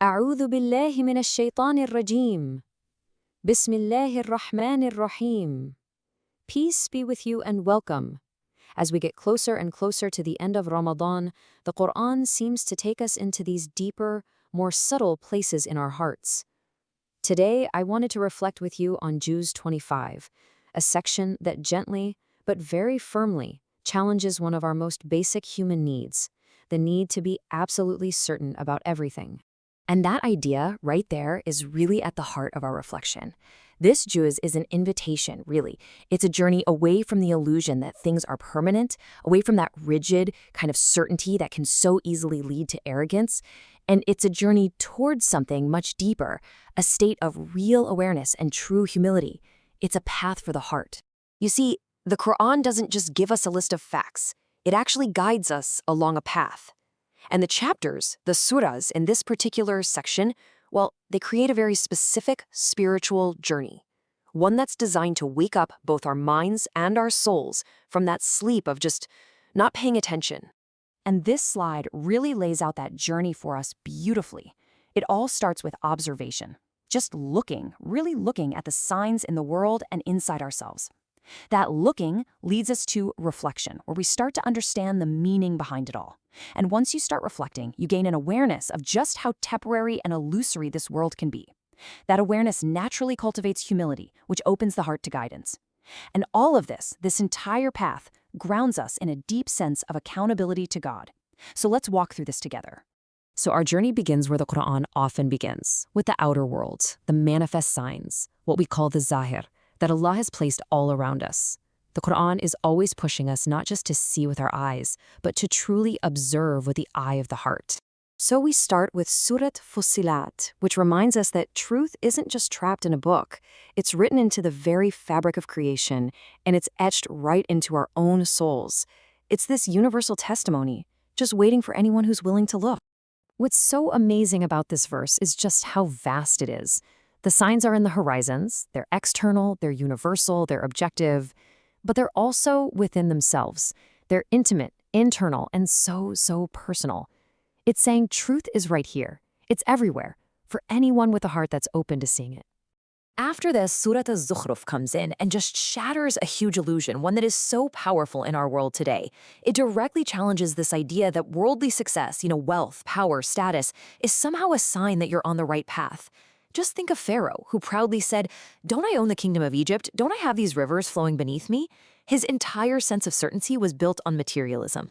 أعوذ بالله من الشيطان الرجيم. بسم الله الرحمن الرحيم. Peace be with you and welcome. As we get closer and closer to the end of Ramadan, the Quran seems to take us into these deeper, more subtle places in our hearts. Today, I wanted to reflect with you on Juzษ์ 25, a section that gently, but very firmly, challenges one of our most basic human needs, the need to be absolutely certain about everything. And that idea right there is really at the heart of our reflection. This Juzษ์is an invitation, really. It's a journey away from the illusion that things are permanent, away from that rigid kind of certainty that can so easily lead to arrogance. And it's a journey towards something much deeper, a state of real awareness and true humility. It's a path for the heart. You see, the Quran doesn't just give us a list of facts. It actually guides us along a path. And the chapters, the surahs in this particular section, well, they create a very specific spiritual journey. One that's designed to wake up both our minds and our souls from that sleep of just not paying attention. And this slide really lays out that journey for us beautifully. It all starts with observation, just looking, really looking at the signs in the world and inside ourselves. That looking leads us to reflection, where we start to understand the meaning behind it all. And once you start reflecting, you gain an awareness of just how temporary and illusory this world can be. That awareness naturally cultivates humility, which opens the heart to guidance. And all of this entire path, grounds us in a deep sense of accountability to God. So let's walk through this together. So our journey begins where the Quran often begins, with the outer world, the manifest signs, what we call the zahir, that Allah has placed all around us. The Quran is always pushing us not just to see with our eyes, but to truly observe with the eye of the heart. So we start with Surah Fuṣṣilat, which reminds us that truth isn't just trapped in a book. It's written into the very fabric of creation, and it's etched right into our own souls. It's this universal testimony, just waiting for anyone who's willing to look. What's so amazing about this verse is just how vast it is. The signs are in the horizons, they're external, they're universal, they're objective, but they're also within themselves. They're intimate, internal, and so personal. It's saying truth is right here. It's everywhere, for anyone with a heart that's open to seeing it. After this, Surah Al-Zukhruf comes in and just shatters a huge illusion, one that is so powerful in our world today. It directly challenges this idea that worldly success, wealth, power, status, is somehow a sign that you're on the right path. Just think of Pharaoh, who proudly said, "Don't I own the kingdom of Egypt? Don't I have these rivers flowing beneath me?" His entire sense of certainty was built on materialism.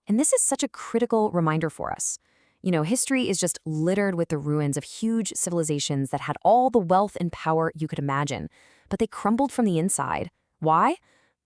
And this is such a critical reminder for us. History is just littered with the ruins of huge civilizations that had all the wealth and power you could imagine, but they crumbled from the inside. Why?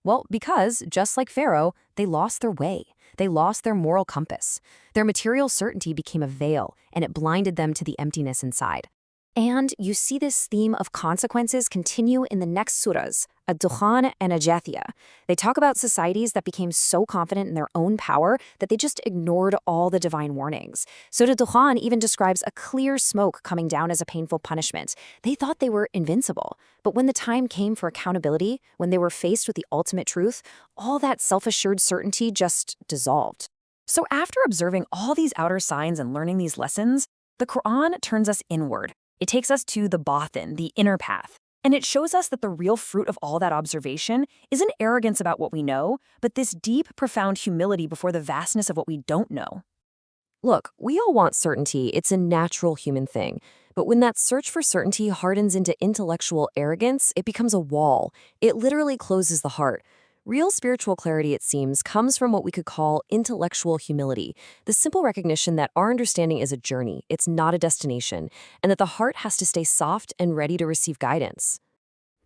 Well, because, just like Pharaoh, they lost their way. They lost their moral compass. Their material certainty became a veil, and it blinded them to the emptiness inside. And you see this theme of consequences continue in the next surahs, Ad-Dukhan and Al-Jāthiyah. They talk about societies that became so confident in their own power that they just ignored all the divine warnings. Surah Ad-Dukhan even describes a clear smoke coming down as a painful punishment. They thought they were invincible. But when the time came for accountability, when they were faced with the ultimate truth, all that self-assured certainty just dissolved. So after observing all these outer signs and learning these lessons, the Quran turns us inward. It takes us to the batin, the inner path. And it shows us that the real fruit of all that observation isn't arrogance about what we know, but this deep, profound humility before the vastness of what we don't know. Look, we all want certainty. It's a natural human thing. But when that search for certainty hardens into intellectual arrogance, it becomes a wall. It literally closes the heart. Real spiritual clarity, it seems, comes from what we could call intellectual humility, the simple recognition that our understanding is a journey, it's not a destination, and that the heart has to stay soft and ready to receive guidance.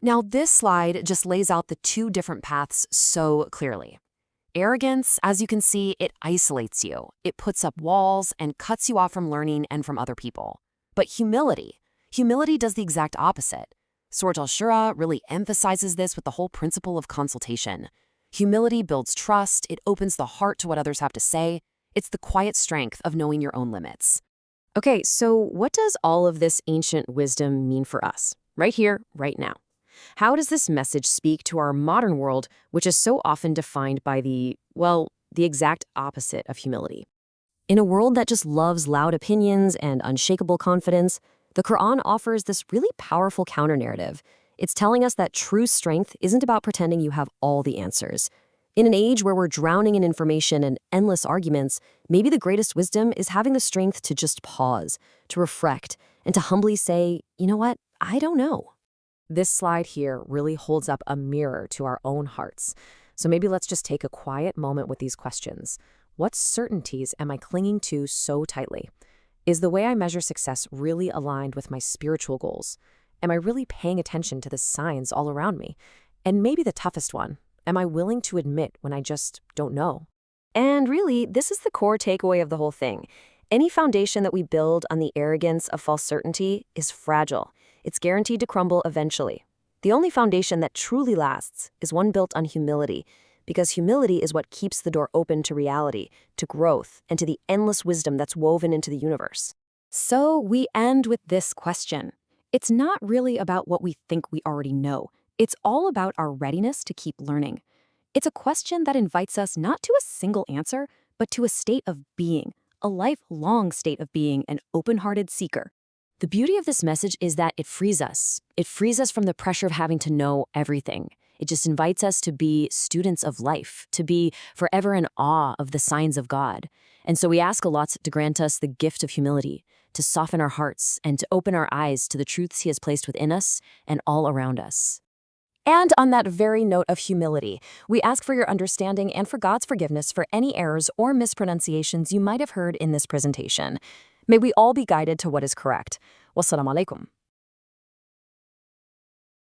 Now, this slide just lays out the two different paths so clearly. Arrogance, as you can see, it isolates you. It puts up walls and cuts you off from learning and from other people. But humility does the exact opposite. Surah Al-Shura really emphasizes this with the whole principle of consultation. Humility builds trust, it opens the heart to what others have to say. It's the quiet strength of knowing your own limits. Okay, so what does all of this ancient wisdom mean for us? Right here, right now. How does this message speak to our modern world, which is so often defined by the exact opposite of humility? In a world that just loves loud opinions and unshakable confidence, the Quran offers this really powerful counter-narrative. It's telling us that true strength isn't about pretending you have all the answers. In an age where we're drowning in information and endless arguments, maybe the greatest wisdom is having the strength to just pause, to reflect, and to humbly say, you know what, I don't know. This slide here really holds up a mirror to our own hearts. So maybe let's just take a quiet moment with these questions. What certainties am I clinging to so tightly? Is the way I measure success really aligned with my spiritual goals? Am I really paying attention to the signs all around me? And maybe the toughest one, am I willing to admit when I just don't know? And really, this is the core takeaway of the whole thing. Any foundation that we build on the arrogance of false certainty is fragile. It's guaranteed to crumble eventually. The only foundation that truly lasts is one built on humility, because humility is what keeps the door open to reality, to growth, and to the endless wisdom that's woven into the universe. So we end with this question. It's not really about what we think we already know. It's all about our readiness to keep learning. It's a question that invites us not to a single answer, but to a state of being, a lifelong state of being an open-hearted seeker. The beauty of this message is that it frees us. It frees us from the pressure of having to know everything. It just invites us to be students of life, to be forever in awe of the signs of God. And so we ask Allah to grant us the gift of humility, to soften our hearts, and to open our eyes to the truths He has placed within us and all around us. And on that very note of humility, we ask for your understanding and for God's forgiveness for any errors or mispronunciations you might have heard in this presentation. May we all be guided to what is correct. Wassalamu alaikum.